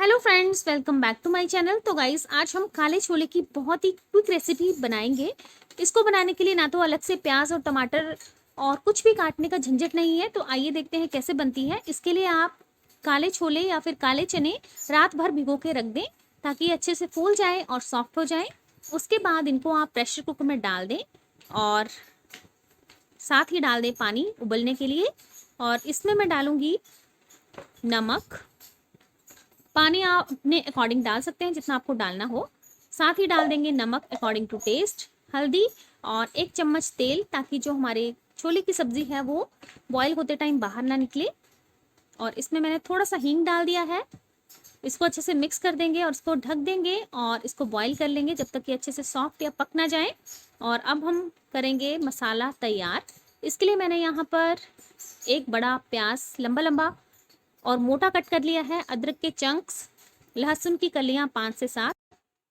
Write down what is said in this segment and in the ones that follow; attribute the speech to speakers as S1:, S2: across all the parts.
S1: Hello friends, welcome back to my channel. तो guys, आज हम काले छोले की बहुत ही क्विक रेसिपी बनाएंगे। इसको बनाने के लिए ना तो अलग से प्याज और टमाटर और कुछ भी काटने का झंझट नहीं है। तो आइए देखते हैं कैसे बनती है। इसके लिए आप काले छोले या फिर काले चने रात भर भिगो के रख दें ताकि अच्छे से फूल जाए और सॉफ्ट हो जाए। उसके बाद इनको आप प्रेशर कुकर में डाल दें और साथ ही डाल दें पानी उबलने के लिए। और इसमें मैं डालूंगी नमक। पानी आप अपने अकॉर्डिंग डाल सकते हैं जितना आपको डालना हो। साथ ही डाल देंगे नमक अकॉर्डिंग टू टेस्ट, हल्दी और 1 चम्मच तेल, ताकि जो हमारे छोले की सब्जी है वो बॉईल होते टाइम बाहर ना निकले। और इसमें मैंने थोड़ा सा हींग डाल दिया है। इसको अच्छे से मिक्स कर देंगे और इसको ढक देंगे और इसको बॉईल कर लेंगे जब तक कि अच्छे से सॉफ्ट या पक ना जाए। और अब हम करेंगे मसाला तैयार। इसके लिए मैंने यहाँ पर एक बड़ा प्याज लंबा लंबा और मोटा कट कर लिया है, अदरक के चंक्स, लहसुन की कलियां 5 से 7।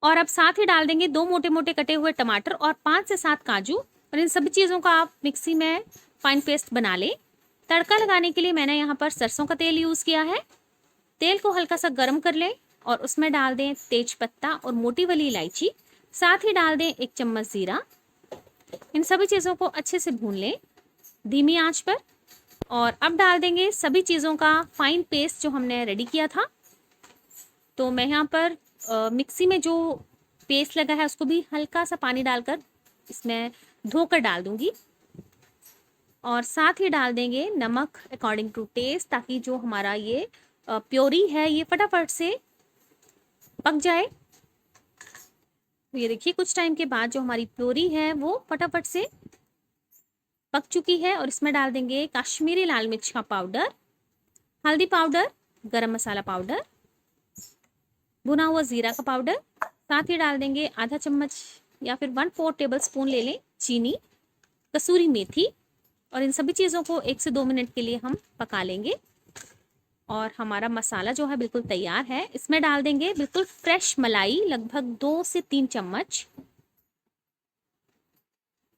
S1: और अब साथ ही डाल देंगे 2 मोटे मोटे कटे हुए टमाटर और 5 से 7 काजू। और इन सभी चीज़ों का आप मिक्सी में फाइन पेस्ट बना लें। तड़का लगाने के लिए मैंने यहाँ पर सरसों का तेल यूज़ किया है। तेल को हल्का सा गर्म कर लें और उसमें डाल दें तेज पत्ता और मोटी वाली इलायची। साथ ही डाल दें 1 चम्मच जीरा। इन सभी चीज़ों को अच्छे से भून लें धीमी आंच पर। और अब डाल देंगे सभी चीज़ों का फाइन पेस्ट जो हमने रेडी किया था। तो मैं यहाँ पर मिक्सी में जो पेस्ट लगा है उसको भी हल्का सा पानी डालकर इसमें धोकर डाल दूंगी। और साथ ही डाल देंगे नमक अकॉर्डिंग टू टेस्ट, ताकि जो हमारा ये प्योरी है ये फटाफट से पक जाए। तो ये देखिए, कुछ टाइम के बाद जो हमारी प्योरी है वो फटाफट से पक चुकी है। और इसमें डाल देंगे कश्मीरी लाल मिर्च का पाउडर, हल्दी पाउडर, गरम मसाला पाउडर, भुना हुआ जीरा का पाउडर। साथ ही डाल देंगे आधा चम्मच या फिर 1/4 टेबल स्पून ले लें चीनी, कसूरी मेथी। और इन सभी चीज़ों को 1 से 2 मिनट के लिए हम पका लेंगे। और हमारा मसाला जो है बिल्कुल तैयार है। इसमें डाल देंगे बिल्कुल फ्रेश मलाई, लगभग 2 से 3 चम्मच।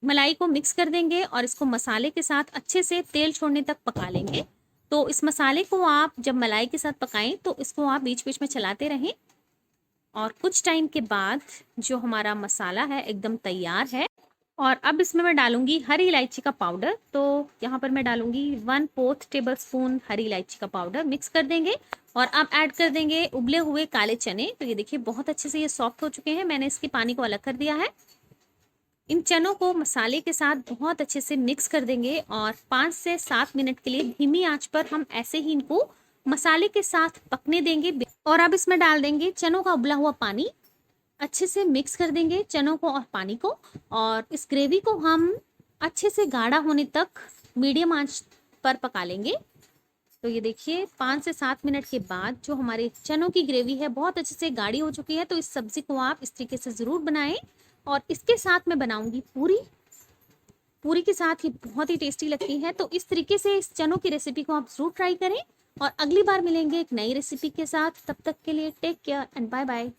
S1: मलाई को मिक्स कर देंगे और इसको मसाले के साथ अच्छे से तेल छोड़ने तक पका लेंगे। तो इस मसाले को आप जब मलाई के साथ पकाएं तो इसको आप बीच बीच में चलाते रहें। और कुछ टाइम के बाद जो हमारा मसाला है एकदम तैयार है। और अब इसमें मैं डालूंगी हरी इलायची का पाउडर। तो यहाँ पर मैं डालूंगी 1/4 टेबल स्पून हरी इलायची का पाउडर। मिक्स कर देंगे और अब ऐड कर देंगे उबले हुए काले चने। तो ये देखिए, बहुत अच्छे से ये सॉफ्ट हो चुके हैं। मैंने इसके पानी को अलग कर दिया है। इन चनों को मसाले के साथ बहुत अच्छे से मिक्स कर देंगे और 5 से 7 मिनट के लिए धीमी आंच पर हम ऐसे ही इनको मसाले के साथ पकने देंगे। और अब इसमें डाल देंगे चनों का उबला हुआ पानी। अच्छे से मिक्स कर देंगे चनों को और पानी को। और इस ग्रेवी को हम अच्छे से गाढ़ा होने तक मीडियम आंच पर पका लेंगे। तो ये देखिए, 5 से 7 मिनट के बाद जो हमारे चनों की ग्रेवी है बहुत अच्छे से गाढ़ी हो चुकी है। तो इस सब्जी को आप इस तरीके से ज़रूर बनाएं। और इसके साथ मैं बनाऊंगी पूरी। पूरी के साथ ये बहुत ही टेस्टी लगती है। तो इस तरीके से इस चनों की रेसिपी को आप ज़रूर ट्राई करें। और अगली बार मिलेंगे एक नई रेसिपी के साथ। तब तक के लिए take care and bye bye.